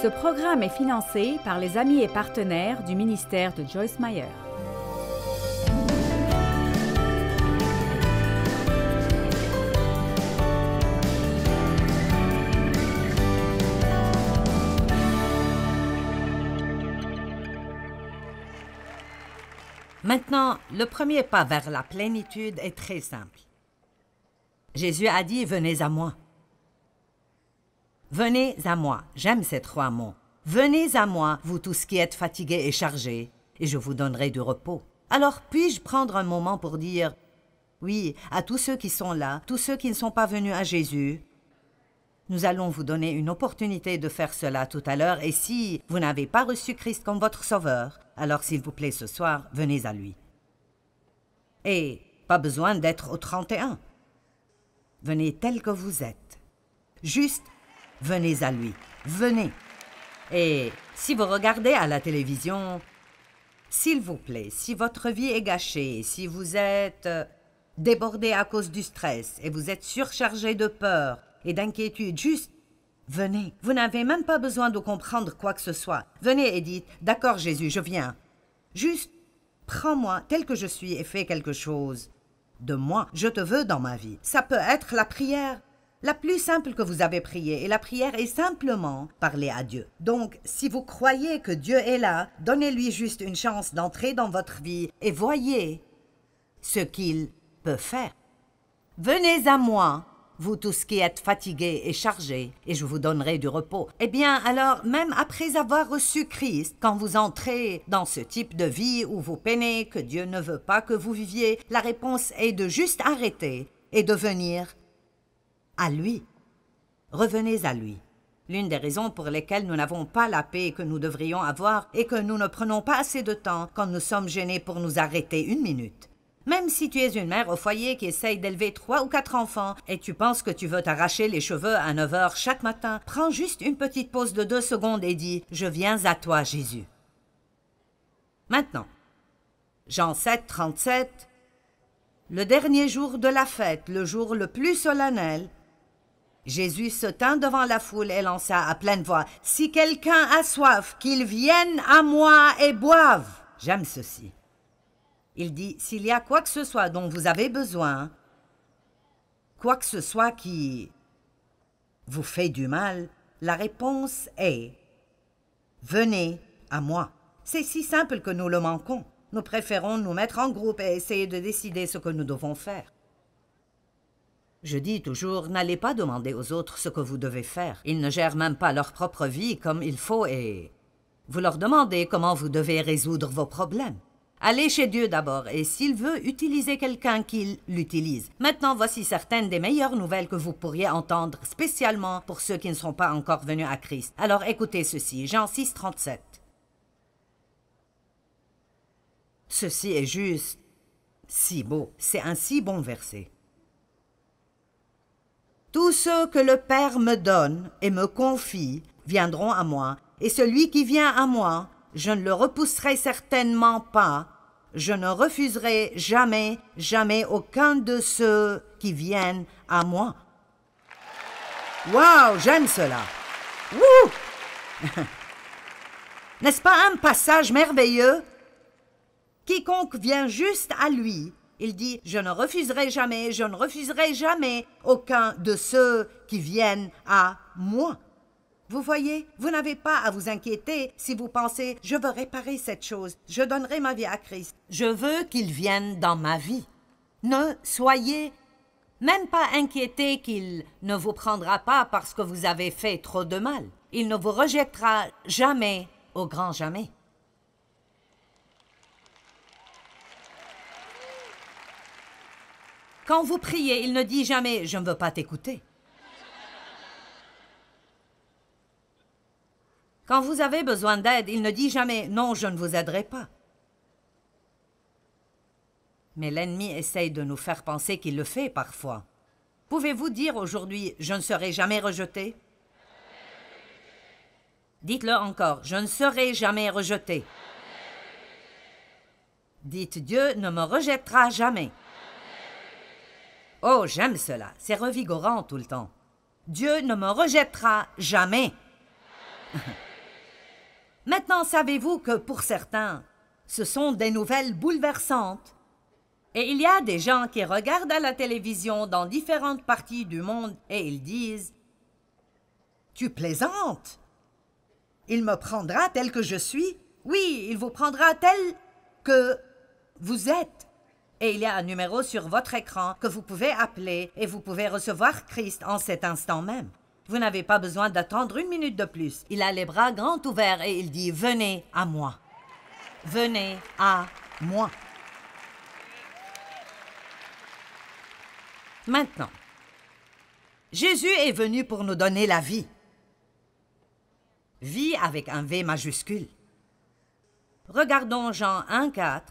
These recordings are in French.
Ce programme est financé par les amis et partenaires du ministère de Joyce Meyer. Maintenant, le premier pas vers la plénitude est très simple. Jésus a dit « Venez à moi ». Venez à moi, j'aime ces trois mots. Venez à moi, vous tous qui êtes fatigués et chargés, et je vous donnerai du repos. Alors, puis-je prendre un moment pour dire oui à tous ceux qui sont là, tous ceux qui ne sont pas venus à Jésus? Nous allons vous donner une opportunité de faire cela tout à l'heure, et si vous n'avez pas reçu Christ comme votre sauveur, alors s'il vous plaît ce soir, venez à lui. Et pas besoin d'être au 31. Venez tel que vous êtes. Juste, venez à lui. Venez. Et si vous regardez à la télévision, s'il vous plaît, si votre vie est gâchée, si vous êtes débordé à cause du stress et vous êtes surchargé de peur et d'inquiétude, juste venez. Vous n'avez même pas besoin de comprendre quoi que ce soit. Venez et dites « D'accord Jésus, je viens. Juste, prends-moi tel que je suis et fais quelque chose de moi. Je te veux dans ma vie. » Ça peut être la prière la plus simple que vous avez priée. Et la prière est simplement parler à Dieu. Donc, si vous croyez que Dieu est là, donnez-lui juste une chance d'entrer dans votre vie et voyez ce qu'il peut faire. Venez à moi, vous tous qui êtes fatigués et chargés, et je vous donnerai du repos. Eh bien, alors, même après avoir reçu Christ, quand vous entrez dans ce type de vie où vous peinez, que Dieu ne veut pas que vous viviez, la réponse est de juste arrêter et de venir à lui. Revenez à lui. L'une des raisons pour lesquelles nous n'avons pas la paix que nous devrions avoir est que nous ne prenons pas assez de temps quand nous sommes gênés pour nous arrêter une minute. Même si tu es une mère au foyer qui essaye d'élever 3 ou 4 enfants et tu penses que tu veux t'arracher les cheveux à 9 heures chaque matin, prends juste une petite pause de 2 secondes et dis « Je viens à toi, Jésus ». Maintenant, Jean 7, 37, le dernier jour de la fête, le jour le plus solennel, Jésus se tint devant la foule et lança à pleine voix « Si quelqu'un a soif, qu'il vienne à moi et boive !» J'aime ceci. Il dit « S'il y a quoi que ce soit dont vous avez besoin, quoi que ce soit qui vous fait du mal, la réponse est « Venez à moi ». C'est si simple que nous le manquons. Nous préférons nous mettre en groupe et essayer de décider ce que nous devons faire. Je dis toujours, n'allez pas demander aux autres ce que vous devez faire. Ils ne gèrent même pas leur propre vie comme il faut et vous leur demandez comment vous devez résoudre vos problèmes. Allez chez Dieu d'abord et s'il veut utiliser quelqu'un, qu'il l'utilise. Maintenant, voici certaines des meilleures nouvelles que vous pourriez entendre, spécialement pour ceux qui ne sont pas encore venus à Christ. Alors écoutez ceci, Jean 6, 37. Ceci est juste si beau, c'est un si bon verset. Tous ceux que le Père me donne et me confie viendront à moi, et celui qui vient à moi, je ne le repousserai certainement pas. Je ne refuserai jamais, jamais aucun de ceux qui viennent à moi. Wow, j'aime cela. Wouh! N'est-ce pas un passage merveilleux? Quiconque vient juste à lui, il dit « Je ne refuserai jamais, je ne refuserai jamais aucun de ceux qui viennent à moi. » Vous voyez, vous n'avez pas à vous inquiéter si vous pensez « Je veux réparer cette chose, je donnerai ma vie à Christ. Je veux qu'il vienne dans ma vie. » Ne soyez même pas inquiétés qu'il ne vous prendra pas parce que vous avez fait trop de mal. Il ne vous rejettera jamais, au grand jamais. Quand vous priez, il ne dit jamais « Je ne veux pas t'écouter ». Quand vous avez besoin d'aide, il ne dit jamais « Non, je ne vous aiderai pas ». Mais l'ennemi essaye de nous faire penser qu'il le fait parfois. Pouvez-vous dire aujourd'hui « Je ne serai jamais rejeté » ? Dites-le encore « Je ne serai jamais rejeté ». Dites « Dieu ne me rejettera jamais ». Oh, j'aime cela, c'est revigorant tout le temps. Dieu ne me rejettera jamais. Maintenant, savez-vous que pour certains, ce sont des nouvelles bouleversantes? Et il y a des gens qui regardent à la télévision dans différentes parties du monde et ils disent « Tu plaisantes? Il me prendra tel que je suis? Oui, il vous prendra tel que vous êtes. » Et il y a un numéro sur votre écran que vous pouvez appeler et vous pouvez recevoir Christ en cet instant même. Vous n'avez pas besoin d'attendre une minute de plus. Il a les bras grands ouverts et il dit « Venez à moi. Venez à moi. » Maintenant, Jésus est venu pour nous donner la vie. Vie avec un V majuscule. Regardons Jean 1,4.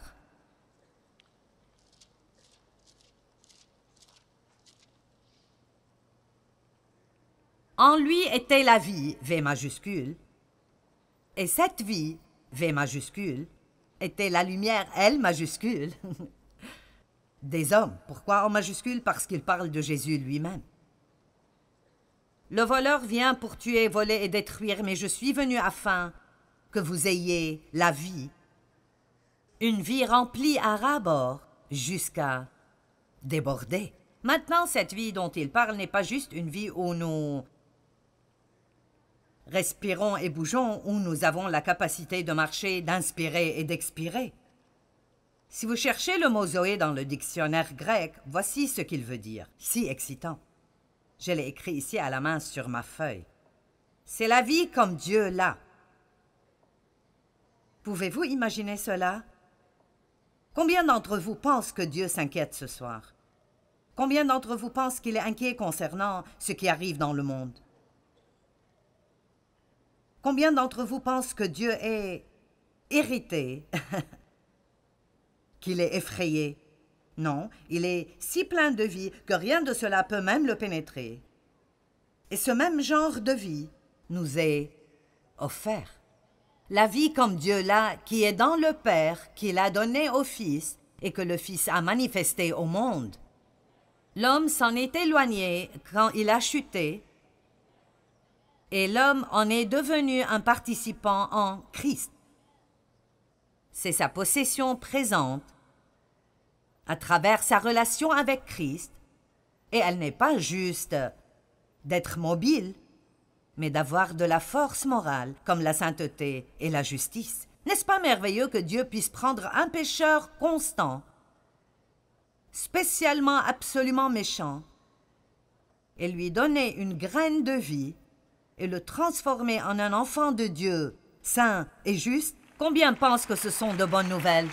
En lui était la vie, V majuscule, et cette vie, V majuscule, était la lumière, L majuscule, des hommes. Pourquoi en majuscule? Parce qu'il parle de Jésus lui-même. Le voleur vient pour tuer, voler et détruire, mais je suis venu afin que vous ayez la vie, une vie remplie à ras-bord jusqu'à déborder. Maintenant, cette vie dont il parle n'est pas juste une vie où nous respirons et bougeons, où nous avons la capacité de marcher, d'inspirer et d'expirer. Si vous cherchez le mot Zoé dans le dictionnaire grec, voici ce qu'il veut dire. Si excitant. Je l'ai écrit ici à la main sur ma feuille. C'est la vie comme Dieu l'a. Pouvez-vous imaginer cela? Combien d'entre vous pensent que Dieu s'inquiète ce soir? Combien d'entre vous pensent qu'il est inquiet concernant ce qui arrive dans le monde? Combien d'entre vous pensent que Dieu est irrité, qu'il est effrayé? Non, il est si plein de vie que rien de cela peut même le pénétrer. Et ce même genre de vie nous est offert. La vie comme Dieu l'a, qui est dans le Père, qu'il a donné au Fils et que le Fils a manifesté au monde. L'homme s'en est éloigné quand il a chuté, et l'homme en est devenu un participant en Christ. C'est sa possession présente à travers sa relation avec Christ, et elle n'est pas juste d'être mobile, mais d'avoir de la force morale, comme la sainteté et la justice. N'est-ce pas merveilleux que Dieu puisse prendre un pécheur constant, spécialement absolument méchant, et lui donner une graine de vie, et le transformer en un enfant de Dieu, saint et juste? Combien pensent que ce sont de bonnes nouvelles?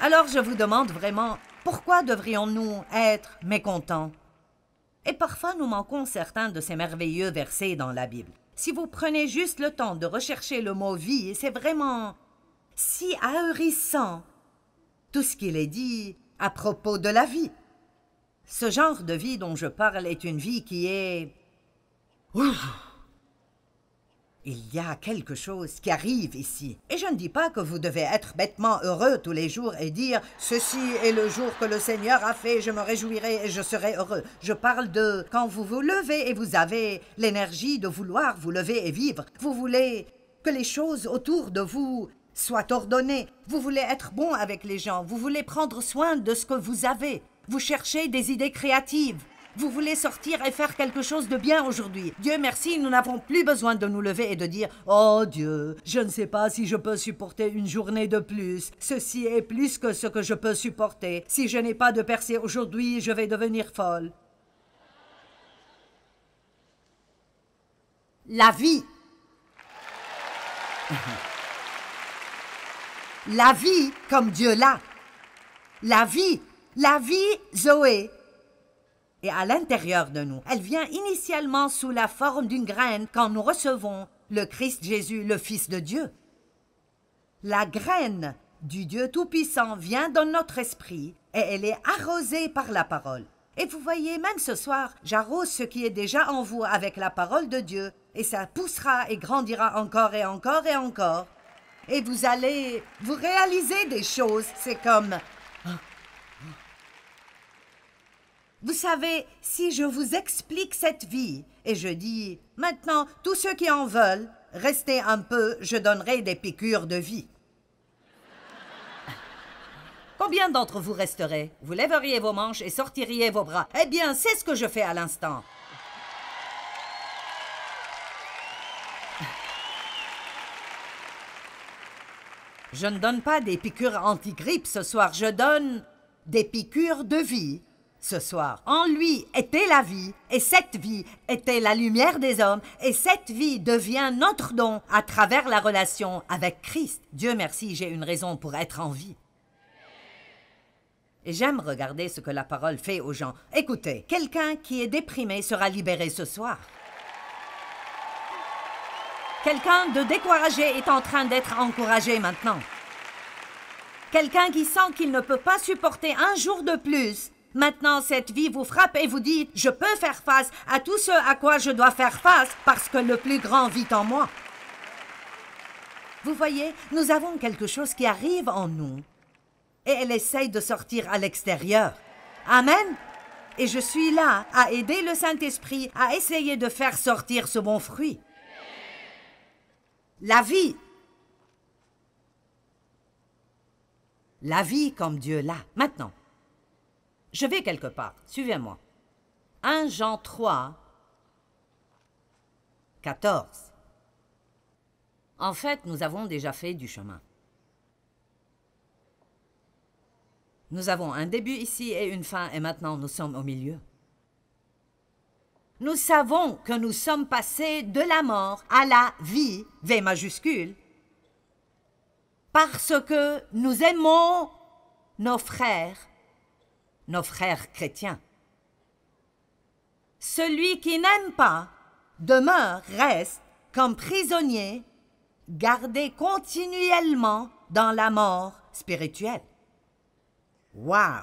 Alors je vous demande vraiment, pourquoi devrions-nous être mécontents? Et parfois nous manquons certains de ces merveilleux versets dans la Bible. Si vous prenez juste le temps de rechercher le mot « vie », c'est vraiment si ahurissant, tout ce qu'il est dit à propos de la vie. Ce genre de vie dont je parle est une vie qui est... Il y a quelque chose qui arrive ici. Et je ne dis pas que vous devez être bêtement heureux tous les jours et dire « Ceci est le jour que le Seigneur a fait, je me réjouirai et je serai heureux ». Je parle de quand vous vous levez et vous avez l'énergie de vouloir vous lever et vivre. Vous voulez que les choses autour de vous soient ordonnées. Vous voulez être bon avec les gens. Vous voulez prendre soin de ce que vous avez. Vous cherchez des idées créatives. Vous voulez sortir et faire quelque chose de bien aujourd'hui. Dieu merci, nous n'avons plus besoin de nous lever et de dire « Oh Dieu, je ne sais pas si je peux supporter une journée de plus. Ceci est plus que ce que je peux supporter. Si je n'ai pas de percée aujourd'hui, je vais devenir folle. » La vie. La vie comme Dieu l'a. La vie Zoé. Et à l'intérieur de nous, elle vient initialement sous la forme d'une graine quand nous recevons le Christ Jésus, le Fils de Dieu. La graine du Dieu Tout-Puissant vient dans notre esprit et elle est arrosée par la parole. Et vous voyez, même ce soir, j'arrose ce qui est déjà en vous avec la parole de Dieu et ça poussera et grandira encore et encore et encore. Et vous allez vous réaliser des choses, c'est comme... Vous savez, si je vous explique cette vie, et je dis, maintenant, tous ceux qui en veulent, restez un peu, je donnerai des piqûres de vie. Combien d'entre vous resteraient? Vous lèveriez vos manches et sortiriez vos bras. Eh bien, c'est ce que je fais à l'instant. Je ne donne pas des piqûres anti-grippe ce soir, je donne des piqûres de vie ce soir. En lui était la vie, et cette vie était la lumière des hommes, et cette vie devient notre don à travers la relation avec Christ. Dieu merci, j'ai une raison pour être en vie. Et j'aime regarder ce que la parole fait aux gens. Écoutez, quelqu'un qui est déprimé sera libéré ce soir. Quelqu'un de découragé est en train d'être encouragé maintenant. Quelqu'un qui sent qu'il ne peut pas supporter un jour de plus. Maintenant, cette vie vous frappe et vous dites « Je peux faire face à tout ce à quoi je dois faire face parce que le plus grand vit en moi. » Vous voyez, nous avons quelque chose qui arrive en nous et elle essaye de sortir à l'extérieur. Amen. Et je suis là à aider le Saint-Esprit à essayer de faire sortir ce bon fruit. La vie. La vie comme Dieu l'a. Maintenant, je vais quelque part. Suivez-moi. 1 Jean 3, 14. En fait, nous avons déjà fait du chemin. Nous avons un début ici et une fin, et maintenant nous sommes au milieu. Nous savons que nous sommes passés de la mort à la vie, V majuscule, parce que nous aimons nos frères chrétiens. Celui qui n'aime pas demeure, reste comme prisonnier, gardé continuellement dans la mort spirituelle. Wow!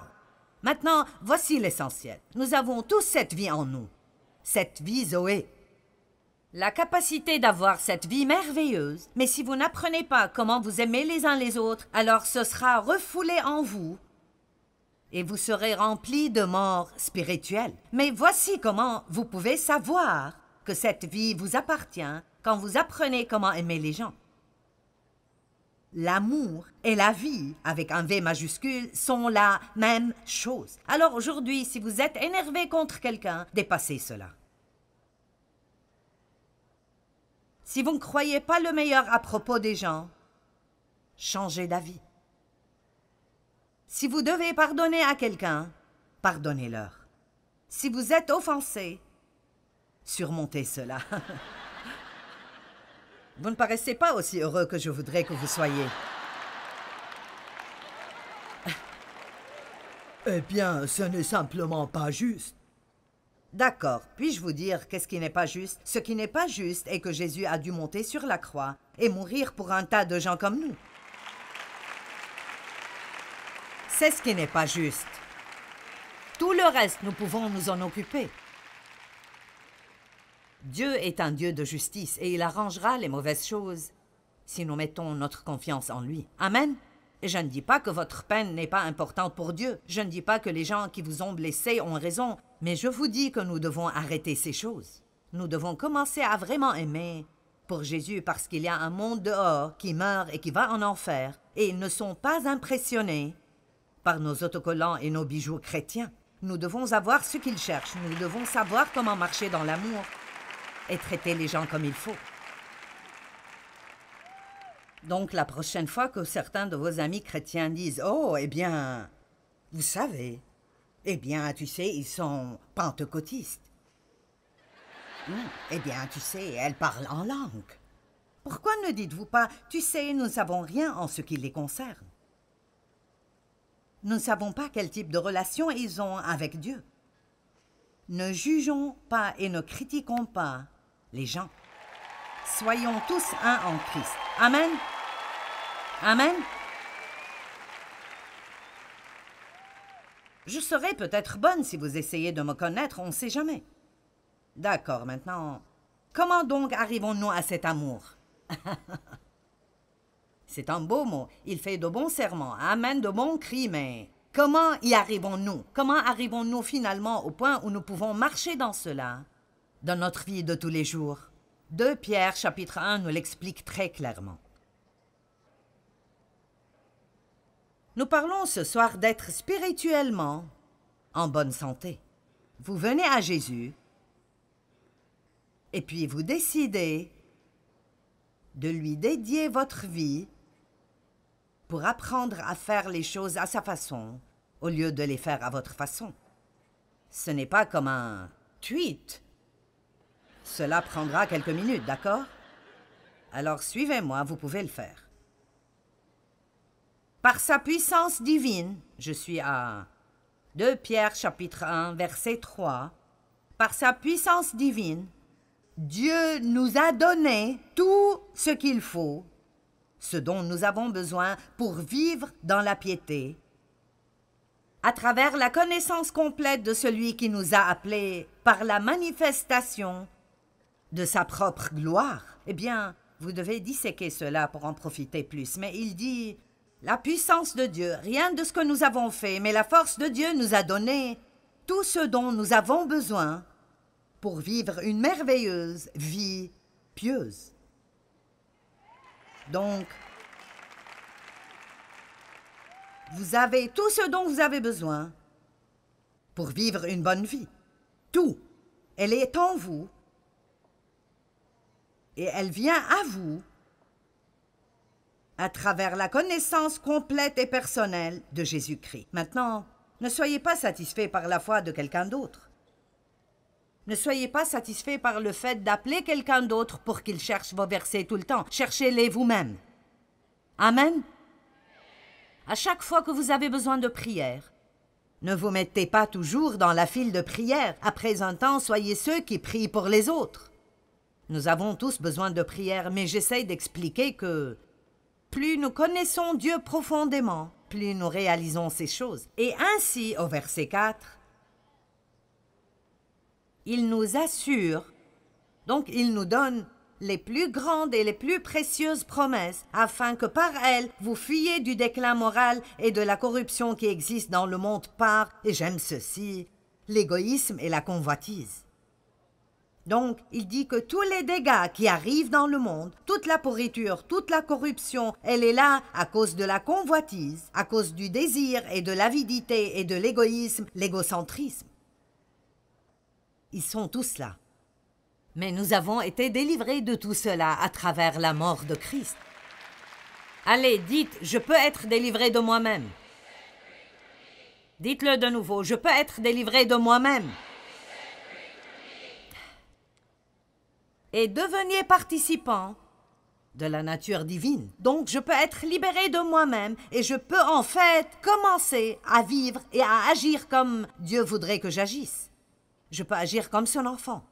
Maintenant, voici l'essentiel. Nous avons tous cette vie en nous. Cette vie Zoé. La capacité d'avoir cette vie merveilleuse, mais si vous n'apprenez pas comment vous aimer les uns les autres, alors ce sera refoulé en vous et vous serez remplis de mort spirituelle. Mais voici comment vous pouvez savoir que cette vie vous appartient quand vous apprenez comment aimer les gens. L'amour et la vie, avec un V majuscule, sont la même chose. Alors aujourd'hui, si vous êtes énervé contre quelqu'un, dépassez cela. Si vous ne croyez pas le meilleur à propos des gens, changez d'avis. Si vous devez pardonner à quelqu'un, pardonnez-leur. Si vous êtes offensé, surmontez cela. Vous ne paraissez pas aussi heureux que je voudrais que vous soyez. Eh bien, ce n'est simplement pas juste. D'accord, puis-je vous dire qu'est-ce qui n'est pas juste? Ce qui n'est pas juste est que Jésus a dû monter sur la croix et mourir pour un tas de gens comme nous. C'est ce qui n'est pas juste. Tout le reste, nous pouvons nous en occuper. Dieu est un Dieu de justice et il arrangera les mauvaises choses si nous mettons notre confiance en lui. Amen. Et je ne dis pas que votre peine n'est pas importante pour Dieu. Je ne dis pas que les gens qui vous ont blessés ont raison. Mais je vous dis que nous devons arrêter ces choses. Nous devons commencer à vraiment aimer pour Jésus parce qu'il y a un monde dehors qui meurt et qui va en enfer. Et ils ne sont pas impressionnés par nos autocollants et nos bijoux chrétiens. Nous devons avoir ce qu'ils cherchent. Nous devons savoir comment marcher dans l'amour et traiter les gens comme il faut. Donc, la prochaine fois que certains de vos amis chrétiens disent « Oh, eh bien, vous savez, eh bien, tu sais, ils sont pentecôtistes. Eh bien, tu sais, elles parlent en langue. » Pourquoi ne dites-vous pas « Tu sais, nous ne savons rien en ce qui les concerne. Nous ne savons pas quel type de relation ils ont avec Dieu. Ne jugeons pas et ne critiquons pas les gens. Soyons tous un en Christ. Amen. Amen. Je serai peut-être bonne si vous essayez de me connaître, on ne sait jamais. D'accord, maintenant, comment donc arrivons-nous à cet amour? C'est un beau mot, il fait de bons serments, amène de bons cris, mais comment y arrivons-nous? Comment arrivons-nous finalement au point où nous pouvons marcher dans cela, dans notre vie de tous les jours? 2 Pierre, chapitre 1, nous l'explique très clairement. Nous parlons ce soir d'être spirituellement en bonne santé. Vous venez à Jésus et puis vous décidez de lui dédier votre vie pour apprendre à faire les choses à sa façon au lieu de les faire à votre façon. Ce n'est pas comme un tweet. Cela prendra quelques minutes, d'accord? Alors suivez-moi, vous pouvez le faire. Par sa puissance divine, je suis à 2 Pierre chapitre 1, verset 3. Par sa puissance divine, Dieu nous a donné tout ce qu'il faut, ce dont nous avons besoin pour vivre dans la piété, à travers la connaissance complète de celui qui nous a appelés par la manifestation de sa propre gloire. Eh bien, vous devez disséquer cela pour en profiter plus. Mais il dit, la puissance de Dieu, rien de ce que nous avons fait, mais la force de Dieu nous a donné tout ce dont nous avons besoin pour vivre une merveilleuse vie pieuse. Donc, vous avez tout ce dont vous avez besoin pour vivre une bonne vie. Tout. Elle est en vous. Et elle vient à vous à travers la connaissance complète et personnelle de Jésus-Christ. Maintenant, ne soyez pas satisfaits par la foi de quelqu'un d'autre. Ne soyez pas satisfaits par le fait d'appeler quelqu'un d'autre pour qu'il cherche vos versets tout le temps. Cherchez-les vous-même. Amen. À chaque fois que vous avez besoin de prière, ne vous mettez pas toujours dans la file de prière. Après un temps, soyez ceux qui prient pour les autres. Nous avons tous besoin de prière, mais j'essaie d'expliquer que plus nous connaissons Dieu profondément, plus nous réalisons ces choses. Et ainsi, au verset 4, il nous assure, donc il nous donne les plus grandes et les plus précieuses promesses, afin que par elles, vous fuyiez du déclin moral et de la corruption qui existe dans le monde par, et j'aime ceci, l'égoïsme et la convoitise. Donc, il dit que tous les dégâts qui arrivent dans le monde, toute la pourriture, toute la corruption, elle est là à cause de la convoitise, à cause du désir et de l'avidité et de l'égoïsme, l'égocentrisme. Ils sont tous là. Mais nous avons été délivrés de tout cela à travers la mort de Christ. Allez, dites, je peux être délivré de moi-même. Dites-le de nouveau, je peux être délivré de moi-même. Et deveniez participants de la nature divine. Donc, je peux être libéré de moi-même et je peux en fait commencer à vivre et à agir comme Dieu voudrait que j'agisse. Je peux agir comme son enfant.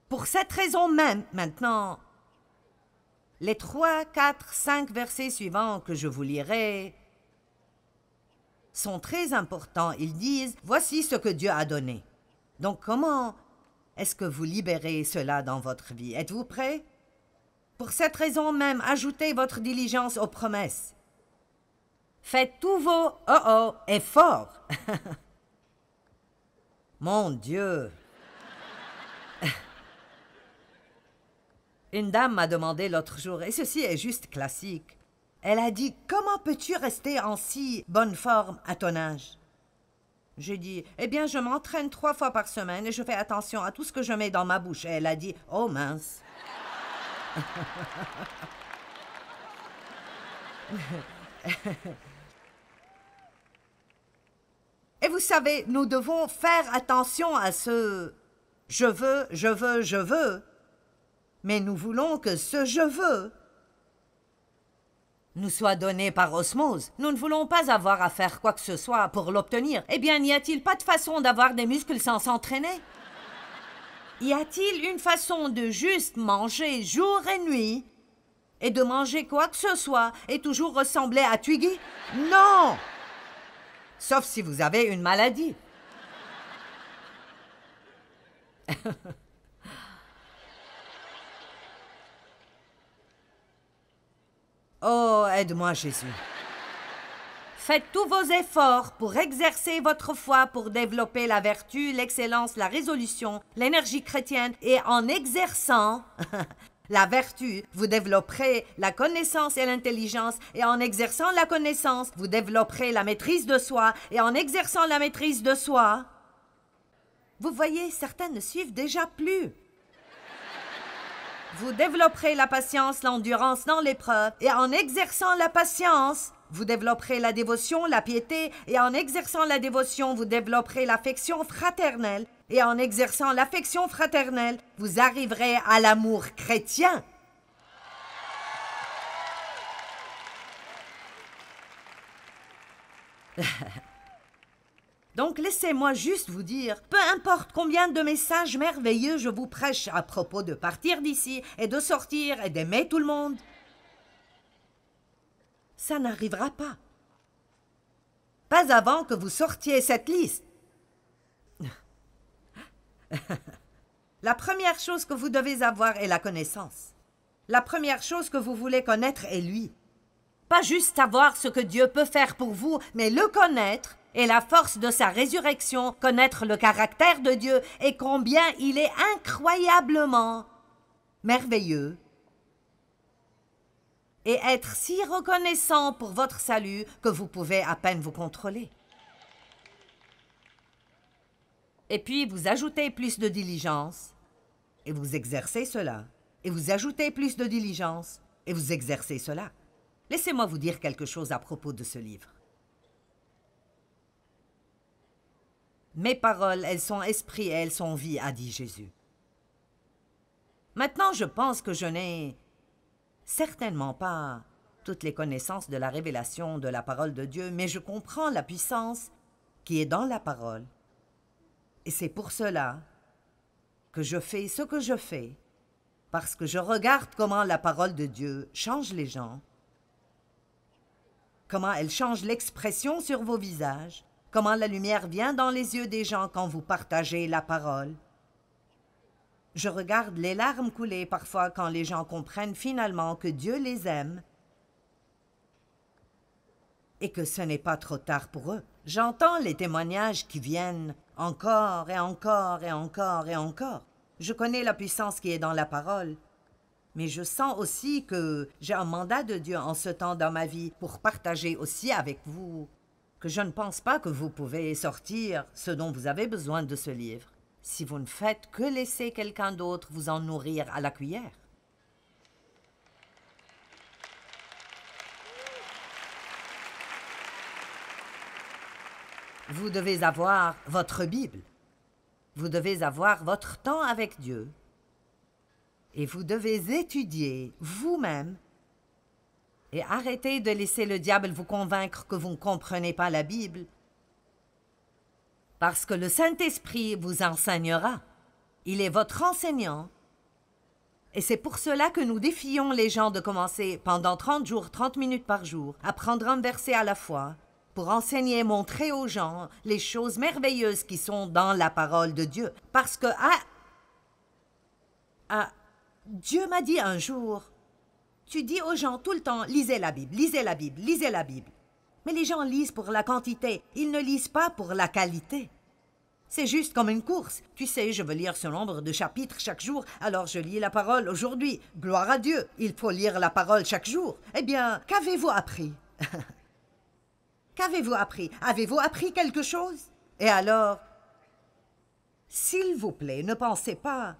Pour cette raison même, maintenant, les 3, 4, 5 versets suivants que je vous lirai sont très importants. Ils disent, voici ce que Dieu a donné. Donc, comment est-ce que vous libérez cela dans votre vie? Êtes-vous prêts? Pour cette raison même, ajoutez votre diligence aux promesses. Faites tous vos efforts. Mon Dieu! Une dame m'a demandé l'autre jour, et ceci est juste classique. Elle a dit, comment peux-tu rester en si bonne forme à ton âge? J'ai dit, eh bien, je m'entraîne 3 fois par semaine et je fais attention à tout ce que je mets dans ma bouche. Et elle a dit, oh mince. Et vous savez, nous devons faire attention à ce je veux, mais nous voulons que ce je veux nous soit donné par osmose. Nous ne voulons pas avoir à faire quoi que ce soit pour l'obtenir. Eh bien, n'y a-t-il pas de façon d'avoir des muscles sans s'entraîner? Y a-t-il une façon de juste manger jour et nuit et de manger quoi que ce soit et toujours ressembler à Twiggy? Non! Sauf si vous avez une maladie. Oh, aide-moi, Jésus. faites tous vos efforts pour exercer votre foi, pour développer la vertu, l'excellence, la résolution, l'énergie chrétienne, et en exerçant la vertu, vous développerez la connaissance et l'intelligence, et en exerçant la connaissance, vous développerez la maîtrise de soi, et en exerçant la maîtrise de soi, vous voyez, certains ne suivent déjà plus. Vous développerez la patience, l'endurance dans l'épreuve, et en exerçant la patience, vous développerez la dévotion, la piété, et en exerçant la dévotion, vous développerez l'affection fraternelle, et en exerçant l'affection fraternelle, vous arriverez à l'amour chrétien. Donc laissez-moi juste vous dire, peu importe combien de messages merveilleux je vous prêche à propos de partir d'ici et de sortir et d'aimer tout le monde, ça n'arrivera pas. Pas avant que vous sortiez cette liste. La première chose que vous devez avoir est la connaissance. La première chose que vous voulez connaître est lui. Pas juste savoir ce que Dieu peut faire pour vous, mais le connaître et la force de sa résurrection, connaître le caractère de Dieu et combien il est incroyablement merveilleux. Et être si reconnaissant pour votre salut que vous pouvez à peine vous contrôler. Et puis vous ajoutez plus de diligence, et vous exercez cela. Et vous ajoutez plus de diligence, et vous exercez cela. Laissez-moi vous dire quelque chose à propos de ce livre. Mes paroles, elles sont esprit et elles sont vie, a dit Jésus. Maintenant, je pense que je n'ai certainement pas toutes les connaissances de la révélation de la parole de Dieu, mais je comprends la puissance qui est dans la parole. Et c'est pour cela que je fais ce que je fais, parce que je regarde comment la parole de Dieu change les gens, comment elle change l'expression sur vos visages, comment la lumière vient dans les yeux des gens quand vous partagez la parole. Je regarde les larmes couler parfois quand les gens comprennent finalement que Dieu les aime et que ce n'est pas trop tard pour eux. J'entends les témoignages qui viennent encore et encore et encore et encore. Je connais la puissance qui est dans la parole, mais je sens aussi que j'ai un mandat de Dieu en ce temps dans ma vie pour partager aussi avec vous que je ne pense pas que vous pouvez sortir ce dont vous avez besoin de ce livre si vous ne faites que laisser quelqu'un d'autre vous en nourrir à la cuillère. Vous devez avoir votre Bible. Vous devez avoir votre temps avec Dieu. Et vous devez étudier vous-même et arrêter de laisser le diable vous convaincre que vous ne comprenez pas la Bible. Parce que le Saint-Esprit vous enseignera. Il est votre enseignant. Et c'est pour cela que nous défions les gens de commencer pendant 30 jours, 30 minutes par jour, à prendre un verset à la fois, pour enseigner et montrer aux gens les choses merveilleuses qui sont dans la parole de Dieu. Parce que Dieu m'a dit un jour, tu dis aux gens tout le temps, lisez la Bible, lisez la Bible, lisez la Bible. Mais les gens lisent pour la quantité, ils ne lisent pas pour la qualité. C'est juste comme une course. Tu sais, je veux lire ce nombre de chapitres chaque jour, alors je lis la parole aujourd'hui. Gloire à Dieu, il faut lire la parole chaque jour. Eh bien, qu'avez-vous appris? Qu'avez-vous appris? Avez-vous appris quelque chose? Et alors, s'il vous plaît, ne pensez pas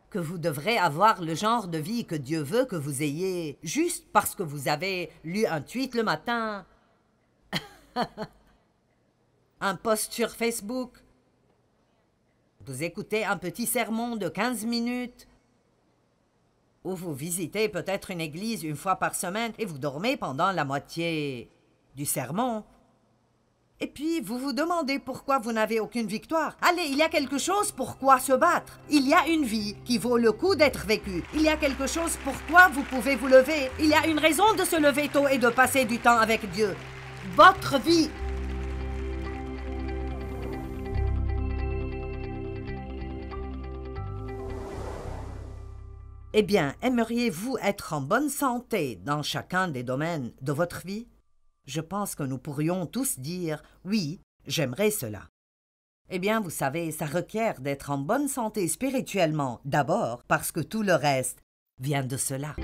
que vous devrez avoir le genre de vie que Dieu veut que vous ayez juste parce que vous avez lu un tweet le matin, un post sur Facebook, vous écoutez un petit sermon de 15 minutes, ou vous visitez peut-être une église une fois par semaine et vous dormez pendant la moitié du sermon. Et puis, vous vous demandez pourquoi vous n'avez aucune victoire. Allez, il y a quelque chose pour quoi se battre. Il y a une vie qui vaut le coup d'être vécue. Il y a quelque chose pour quoi vous pouvez vous lever. Il y a une raison de se lever tôt et de passer du temps avec Dieu. Votre vie. Eh bien, aimeriez-vous être en bonne santé dans chacun des domaines de votre vie? je pense que nous pourrions tous dire « oui, j'aimerais cela ». Eh bien, vous savez, ça requiert d'être en bonne santé spirituellement, d'abord parce que tout le reste vient de cela.